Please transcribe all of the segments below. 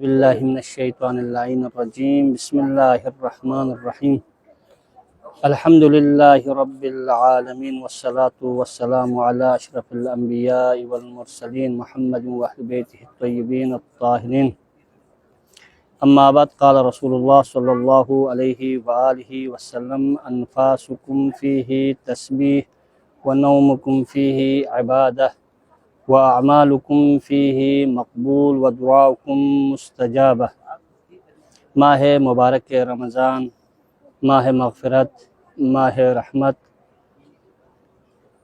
باللہ من الشیطان اللعین الرجیم بسم اللہ الرحمن الرحیم الحمد للہ رب العالمین والصلاة والسلام علی اشرف الانبیاء والمرسلین محمد واہل بیتہ الطیبین الطاہرین اما بعد قال رسول اللہ صلی اللہ علیہ وآلہ وسلم انفاسکم فیہ تسبیح ونومکم فیہ عبادہ وَأَعْمَالُكُمْ فِيهِ مقبول وَدُعَاؤُكُمْ مستجابہ۔ ماہ مبارک رمضان، ماہ مغفرت، ماہ رحمت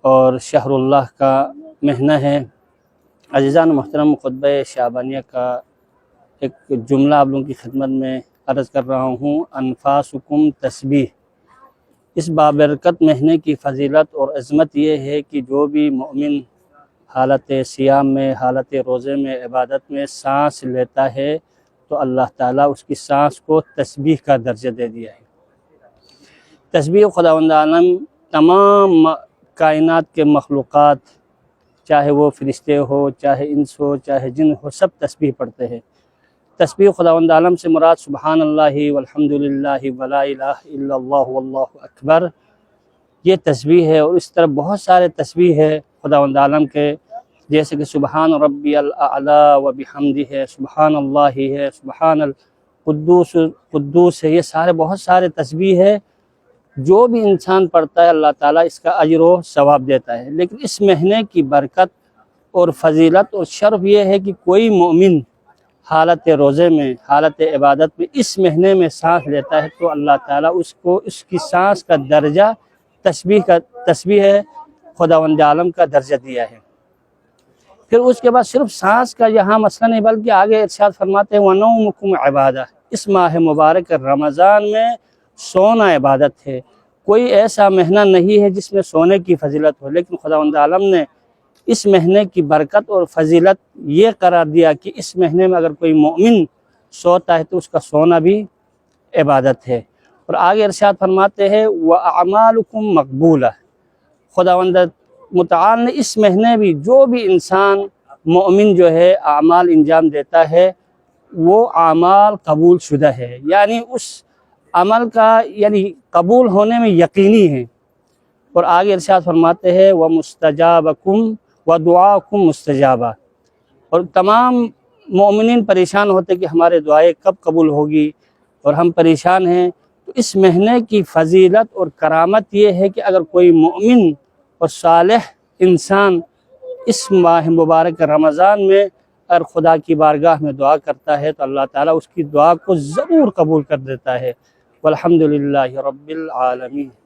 اور شہر اللہ کا مہینہ ہے۔ عزیزان محترم، خطبہ شعبانیہ کا ایک جملہ آپ لوگوں کی خدمت میں عرض کر رہا ہوں، انفاسکم تسبیح۔ اس بابرکت مہینے کی فضیلت اور عظمت یہ ہے کہ جو بھی مومن حالت صیام میں، حالت روزے میں، عبادت میں سانس لیتا ہے تو اللہ تعالیٰ اس کی سانس کو تسبیح کا درجہ دے دیا ہے۔ تسبیح خداوند عالم تمام کائنات کے مخلوقات، چاہے وہ فرشتے ہو، چاہے انس ہو، چاہے جن ہو، سب تسبیح پڑھتے ہیں۔ تسبیح خداوند عالم سے مراد سبحان اللہ والحمدللہ ولا الہ الا اللہ واللہ اکبر، یہ تسبیح ہے۔ اور اس طرح بہت سارے تسبیح ہے خداوند عالم کے، جیسے کہ سبحان ربی الاعلی و بحمدہ ہے، سبحان اللہ ہے، سبحان القدوس ہے، یہ سارے بہت سارے تسبیح ہے۔ جو بھی انسان پڑھتا ہے اللہ تعالیٰ اس کا اجر و ثواب دیتا ہے۔ لیکن اس مہینے کی برکت اور فضیلت اور شرف یہ ہے کہ کوئی مومن حالت روزے میں، حالت عبادت میں اس مہینے میں سانس لیتا ہے تو اللہ تعالیٰ اس کو اس کی سانس کا درجہ تسبیح ہے، خداوند عالم کا درجہ دیا ہے۔ پھر اس کے بعد صرف سانس کا یہاں مسئلہ نہیں، بلکہ آگے ارشاد فرماتے ہیں وَنَوْمُكُمْ عِبَادَةٌ، اس ماہ مبارک رمضان میں سونا عبادت ہے۔ کوئی ایسا مہینہ نہیں ہے جس میں سونے کی فضیلت ہو، لیکن خداوند عالم نے اس مہینے کی برکت اور فضیلت یہ قرار دیا کہ اس مہینے میں اگر کوئی مومن سوتا ہے تو اس کا سونا بھی عبادت ہے۔ اور آگے ارشاد فرماتے ہیں وَأَعْمَالُكُمْ مَقْبُولَةٌ، خداوند متعال نے اس مہینے بھی جو بھی انسان مومن جو ہے اعمال انجام دیتا ہے وہ اعمال قبول شدہ ہے، یعنی اس عمل کا قبول ہونے میں یقینی ہے۔ اور آگے ارشاد فرماتے ہیں وَمُسْتَجَابَكُمْ وَدُعَاؤُكُمْ مُسْتَجَابَةٌ، اور تمام مومنین پریشان ہوتے کہ ہمارے دعائیں کب قبول ہوگی اور ہم پریشان ہیں۔ تو اس مہینے کی فضیلت اور کرامت یہ ہے کہ اگر کوئی مومن اور صالح انسان اس ماہ مبارک رمضان میں اگر خدا کی بارگاہ میں دعا کرتا ہے تو اللہ تعالیٰ اس کی دعا کو ضرور قبول کر دیتا ہے۔ والحمدللہ رب العالمین۔